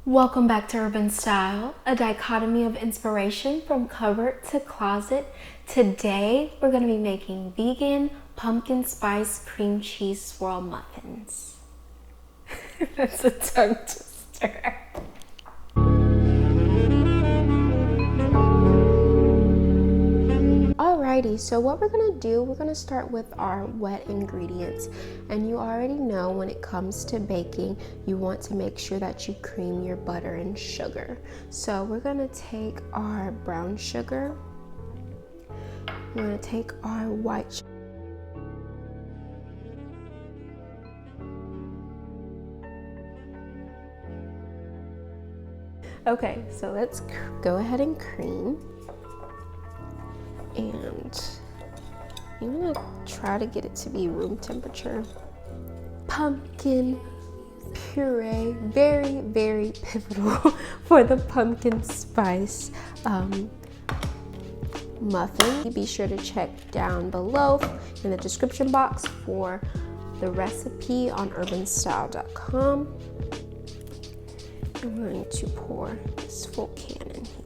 Welcome back to Herbenstyle, a dichotomy of inspiration from cupboard to closet. Today, we're going to be making vegan pumpkin spice cream cheese swirl muffins. That's a tongue twister. Alrighty, so what we're gonna do, we're gonna start with our wet ingredients. And you already know when it comes to baking, you want to make sure that you cream your butter and sugar. So we're gonna take our brown sugar, we're gonna take our white sugar, okay, so let's go ahead and cream. And I'm gonna try to get it to be room temperature. Pumpkin puree, very, very pivotal for the pumpkin spice muffin. Be sure to check down below in the description box for the recipe on Herbenstyle.com. I'm going to pour this full can in here.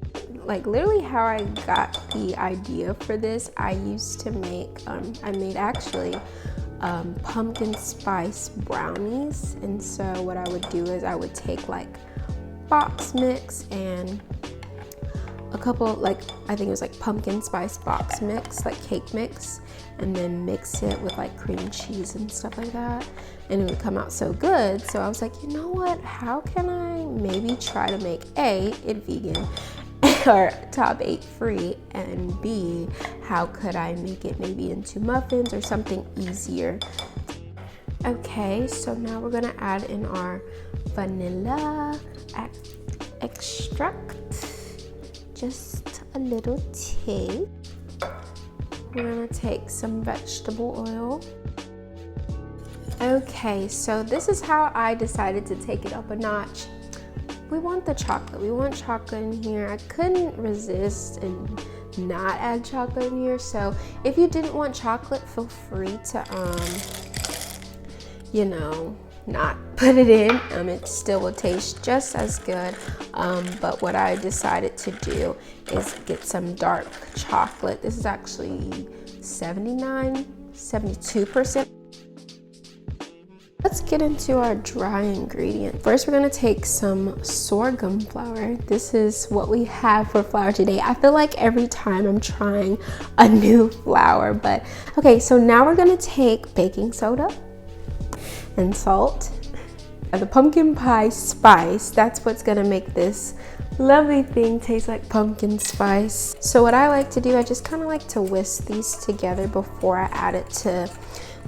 Like literally how I got the idea for this, I used to make, I made actually pumpkin spice brownies. And so what I would do is I would take like box mix and a couple, like I think it was like pumpkin spice box mix, like cake mix, and then mix it with like cream cheese and stuff like that. And it would come out so good. So I was like, you know what, how can I maybe try to make it vegan or top 8 free, and B, how could I make it maybe into muffins or something easier. Okay, so now we're gonna add in our vanilla extract, just a little tea. We're gonna take some vegetable oil. Okay, so this is how I decided to take it up a notch. We want the chocolate. We want chocolate in here. I couldn't resist and not add chocolate in here. So if you didn't want chocolate, feel free to, you know, not put it in. It still will taste just as good. But what I decided to do is get some dark chocolate. This is actually 72%. Let's get into our dry ingredient. First, we're gonna take some sorghum flour. This is what we have for flour today. I feel like every time I'm trying a new flour, but okay, so now we're gonna take baking soda and salt. And the pumpkin pie spice, that's what's gonna make this lovely thing taste like pumpkin spice. So what I like to do, I just kind of like to whisk these together before I add it to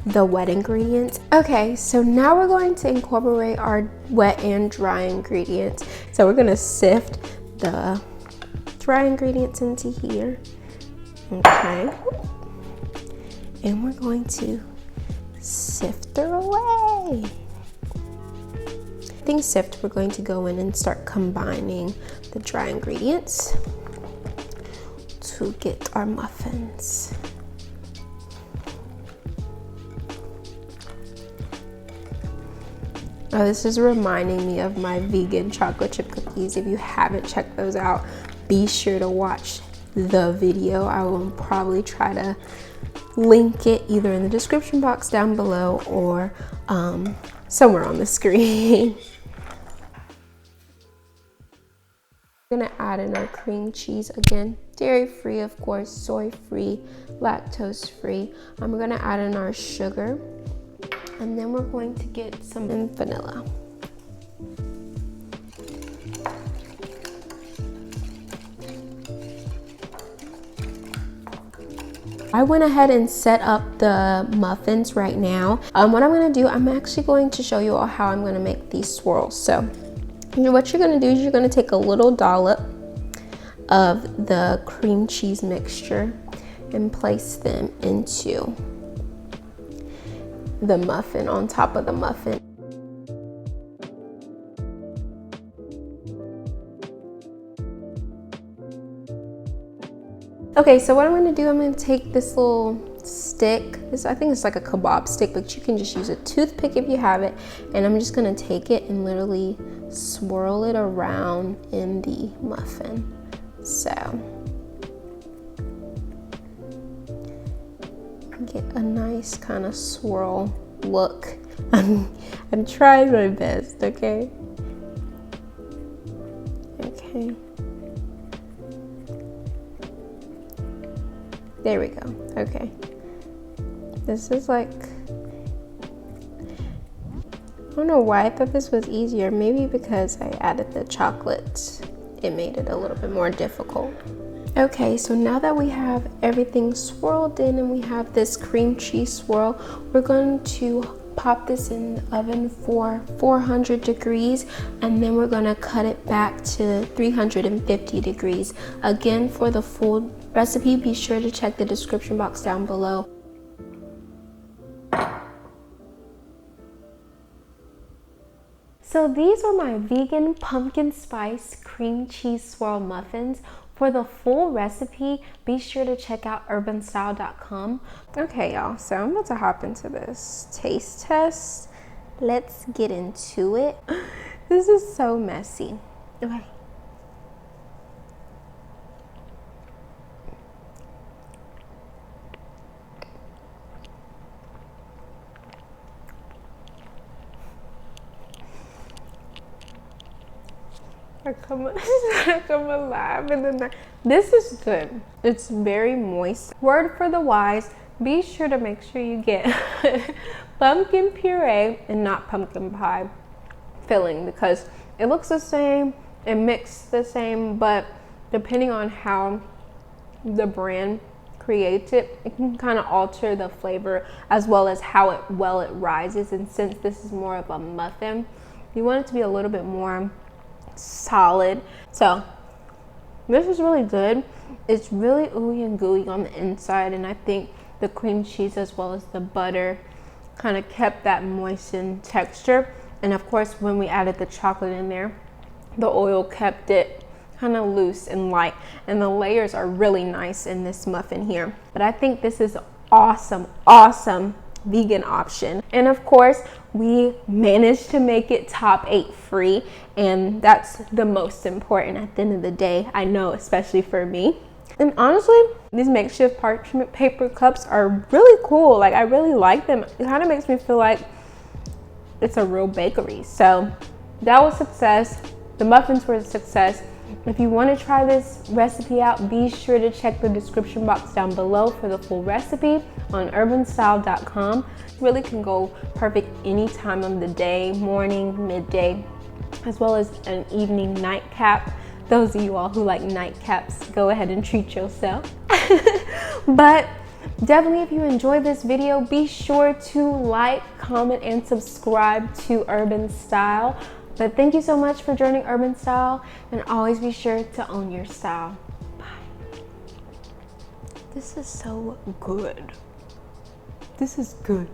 the wet ingredients. Okay, so now we're going to incorporate our wet and dry ingredients. So we're gonna sift the dry ingredients into here. Okay, and we're going to sift her away. Things sift, we're going to go in and start combining the dry ingredients to get our muffins. Oh, this is reminding me of my vegan chocolate chip cookies. If you haven't checked those out, be sure to watch the video. I will probably try to link it either in the description box down below or somewhere on the screen. We're gonna add in our cream cheese again, dairy free of course, soy free, lactose free. We're gonna add in our sugar, and then we're going to get some vanilla. I went ahead and set up the muffins right now. What I'm gonna do, I'm actually going to show you all how I'm gonna make these swirls. So what you're gonna do is you're gonna take a little dollop of the cream cheese mixture and place them into the muffin, on top of the muffin. Okay, so what I'm gonna do, I'm gonna take this little stick. I think it's like a kebab stick, but you can just use a toothpick if you have it. And I'm just gonna take it and literally swirl it around in the muffin. So get a nice kind of swirl look. I'm trying my best, okay? Okay. There we go. Okay. This is like, I don't know why I thought this was easier. Maybe because I added the chocolate, it made it a little bit more difficult. Okay, so now that we have everything swirled in and we have this cream cheese swirl, we're going to pop this in the oven for 400 degrees, and then we're going to cut it back to 350 degrees. Again, for the full recipe, be sure to check the description box down below. So these are my vegan pumpkin spice cream cheese swirl muffins. For the full recipe, be sure to check out Herbenstyle.com. Okay, y'all, so I'm about to hop into this taste test. Let's get into it. This is so messy. Okay. I come alive in the night. This is good. It's very moist. Word for the wise, be sure to make sure you get pumpkin puree and not pumpkin pie filling, because it looks the same, it mixed the same, but depending on how the brand creates it, it can kind of alter the flavor as well as how it rises. And since this is more of a muffin, you want it to be a little bit more solid. So this is really good. It's really ooey and gooey on the inside, and I think the cream cheese as well as the butter kind of kept that moistened texture. And of course, when we added the chocolate in there, the oil kept it kind of loose and light, and the layers are really nice in this muffin here. But I think this is awesome vegan option. And of course, we managed to make it top 8 free, and that's the most important at the end of the day, I know, especially for me. And honestly, these makeshift parchment paper cups are really cool. Like, I really like them. It kind of makes me feel like it's a real bakery. So that was success. The muffins were a success. If you want to try this recipe out, be sure to check the description box down below for the full recipe on Herbenstyle.com. Really can go perfect any time of the day, morning, midday, as well as an evening nightcap. Those of you all who like nightcaps, go ahead and treat yourself. But definitely, if you enjoyed this video, be sure to like, comment, and subscribe to Herbenstyle. But thank you so much for joining Herbenstyle, and always be sure to own your style. Bye. This is so good. This is good.